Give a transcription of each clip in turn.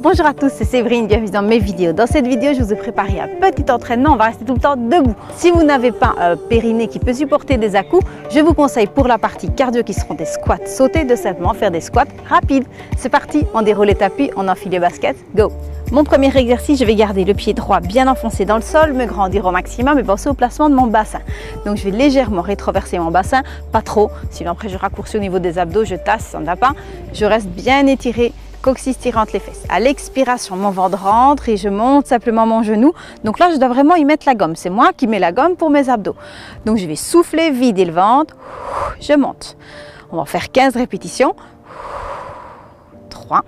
Bonjour à tous, c'est Séverine, bienvenue dans mes vidéos. Dans cette vidéo, je vous ai préparé un petit entraînement, on va rester tout le temps debout. Si vous n'avez pas un périnée qui peut supporter des à-coups, je vous conseille pour la partie cardio qui seront des squats sautés, de simplement faire des squats rapides. C'est parti, on déroule les tapis, on enfile les baskets, go! Mon premier exercice, je vais garder le pied droit bien enfoncé dans le sol, me grandir au maximum et penser au placement de mon bassin. Donc je vais légèrement rétroverser mon bassin, pas trop, sinon après je raccourcis au niveau des abdos, je tasse, ça ne va pas. Je reste bien étiré, coccyx tiré entre les fesses. À l'expiration, mon ventre rentre et je monte simplement mon genou. Donc là, je dois vraiment y mettre la gomme. C'est moi qui mets la gomme pour mes abdos. Donc je vais souffler, vider le ventre, je monte. On va faire 15 répétitions. 3,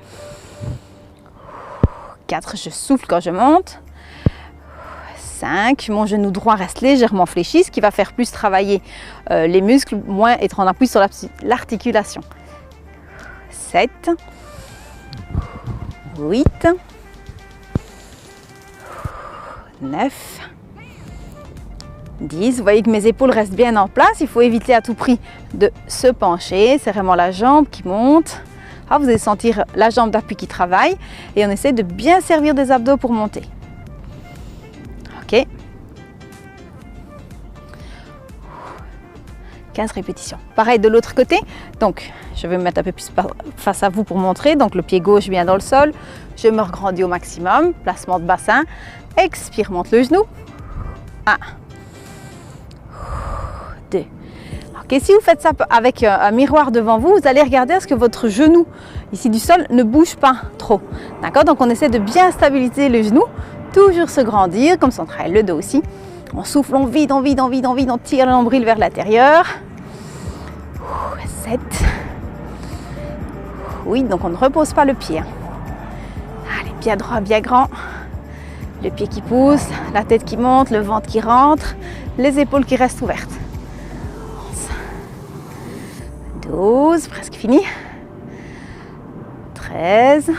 4, je souffle quand je monte. 5, mon genou droit reste légèrement fléchi, ce qui va faire plus travailler les muscles, moins être en appui sur l'articulation. 7, 8, 9, 10. Vous voyez que mes épaules restent bien en place. Il faut éviter à tout prix de se pencher. C'est vraiment la jambe qui monte. Ah, vous allez sentir la jambe d'appui qui travaille. Et on essaie de bien servir des abdos pour monter. Ok. 15 répétitions. Pareil de l'autre côté. Donc, je vais me mettre un peu plus face à vous pour montrer. Donc, le pied gauche bien dans le sol. Je me regrandis au maximum. Placement de bassin. Expire, monte le genou. 1, 2. Ok, si vous faites ça avec un miroir devant vous, vous allez regarder à ce que votre genou, ici du sol, ne bouge pas trop. D'accord? Donc, on essaie de bien stabiliser le genou. Toujours se grandir, comme ça on travaille le dos aussi. On souffle, on vide, on vide, on vide, on vide, on tire le nombril vers l'intérieur. 7. Oui, donc on ne repose pas le pied. Allez, bien droit, bien grand. Le pied qui pousse, la tête qui monte, le ventre qui rentre, les épaules qui restent ouvertes. 11, 12, presque fini. 13,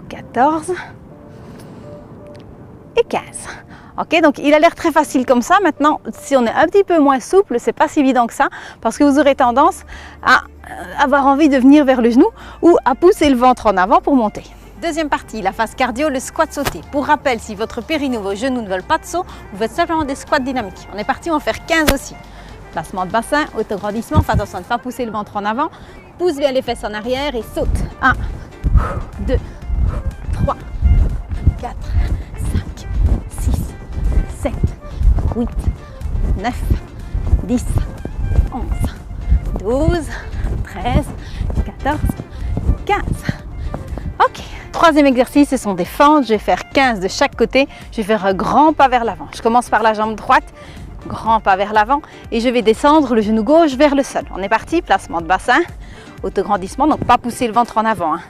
14 et 15. Ok, donc il a l'air très facile comme ça. Maintenant, si on est un petit peu moins souple, c'est pas si évident que ça, parce que vous aurez tendance à avoir envie de venir vers le genou ou à pousser le ventre en avant pour monter. Deuxième partie, la phase cardio, le squat sauté. Pour rappel, si votre périnée ou vos genoux ne veulent pas de saut, vous faites simplement des squats dynamiques. On est parti, on va faire 15 aussi. Placement de bassin, autograndissement, faites attention à ne pas pousser le ventre en avant. Pousse bien les fesses en arrière et saute. 1, 2, 3, 4, 5, 6, 7, 8, 9, 10, 11, 12, 13, 14, 15. Ok. Troisième exercice, ce sont des fentes. Je vais faire 15 de chaque côté. Je vais faire un grand pas vers l'avant. Je commence par la jambe droite, grand pas vers l'avant et je vais descendre le genou gauche vers le sol. On est parti, placement de bassin, autograndissement, donc pas pousser le ventre en avant. Hein.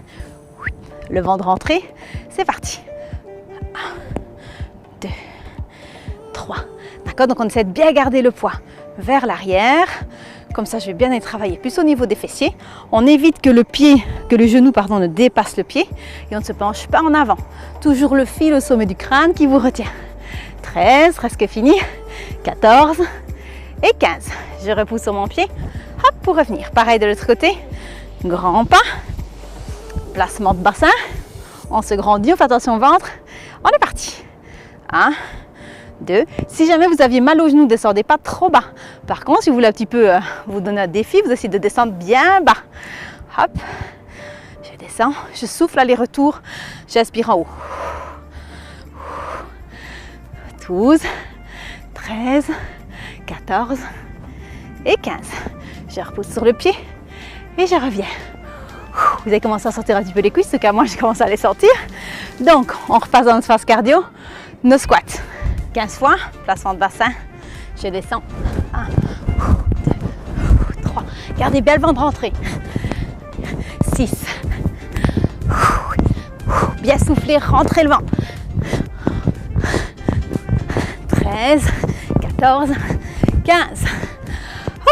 Le ventre rentré, c'est parti. 1, 2, 3. D'accord, donc on essaie de bien garder le poids vers l'arrière. Comme ça, je vais bien aller travailler plus au niveau des fessiers. On évite que le genou ne dépasse le pied et on ne se penche pas en avant. Toujours le fil au sommet du crâne qui vous retient. 13, presque fini. 14 et 15. Je repousse sur mon pied, hop, pour revenir. Pareil de l'autre côté. Grand pas. Placement de bassin. On se grandit, on fait attention au ventre. On est parti. 1, 2. Si jamais vous aviez mal au genou, ne descendez pas trop bas. Par contre, si vous voulez un petit peu vous donner un défi, vous essayez de descendre bien bas. Hop. Je descends, je souffle aller-retour. J'inspire en haut. 12, 13, 14 et 15. Je repousse sur le pied et je reviens. Vous avez commencé à sortir un petit peu les cuisses, en tout cas moi j'ai commencé à les sortir. Donc on repasse dans notre phase cardio, nos squats. 15 fois, placement de bassin, je descends. 1, 2, 3, gardez bien le ventre rentré. 6, bien souffler, rentrez le ventre. 13, 14, 15.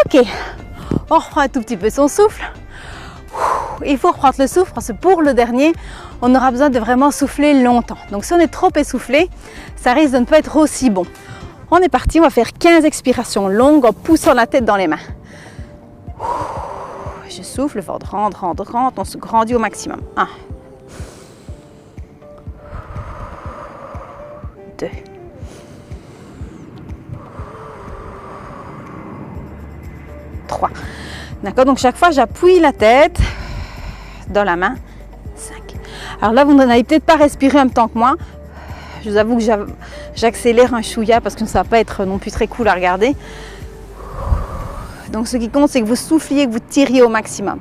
Ok, on reprend un tout petit peu son souffle. Il faut reprendre le souffle parce que pour le dernier, on aura besoin de vraiment souffler longtemps. Donc si on est trop essoufflé, ça risque de ne pas être aussi bon. On est parti, on va faire 15 expirations longues en poussant la tête dans les mains. Je souffle, le ventre rentre, on se grandit au maximum. 1, 2, 3. D'accord, donc chaque fois j'appuie la tête dans la main. 5. Alors là, vous n'allez peut-être pas respirer en même temps que moi. Je vous avoue que j'accélère un chouïa parce que ça ne va pas être non plus très cool à regarder. Donc ce qui compte, c'est que vous souffliez, que vous tiriez au maximum.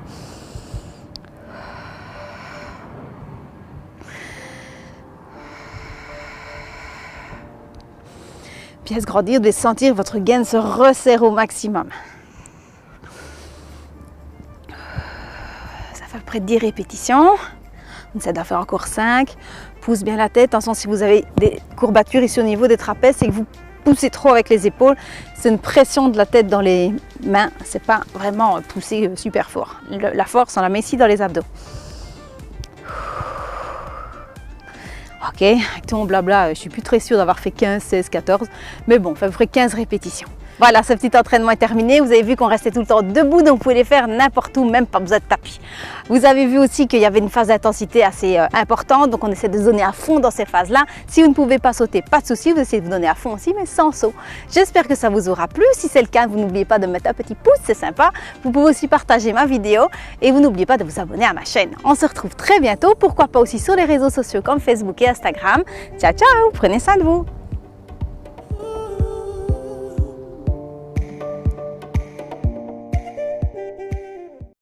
Puis à se grandir, vous devez sentir votre gaine se resserre au maximum. Ça fait à peu près 10 répétitions. Donc ça doit faire encore 5. Pousse bien la tête. Attention, si vous avez des courbatures ici au niveau des trapèzes, c'est que vous poussez trop avec les épaules. C'est une pression de la tête dans les mains. C'est pas vraiment pousser super fort. La force, on la met ici dans les abdos. Ok, avec tout mon blabla, je suis plus très sûre d'avoir fait 15, 16, 14. Mais bon, ça ferait 15 répétitions. Voilà, ce petit entraînement est terminé. Vous avez vu qu'on restait tout le temps debout, donc vous pouvez les faire n'importe où, même pas besoin de tapis. Vous avez vu aussi qu'il y avait une phase d'intensité assez importante, donc on essaie de se donner à fond dans ces phases-là. Si vous ne pouvez pas sauter, pas de souci, vous essayez de vous donner à fond aussi, mais sans saut. J'espère que ça vous aura plu. Si c'est le cas, vous n'oubliez pas de mettre un petit pouce, c'est sympa. Vous pouvez aussi partager ma vidéo et vous n'oubliez pas de vous abonner à ma chaîne. On se retrouve très bientôt, pourquoi pas aussi sur les réseaux sociaux comme Facebook et Instagram. Ciao, ciao, prenez soin de vous.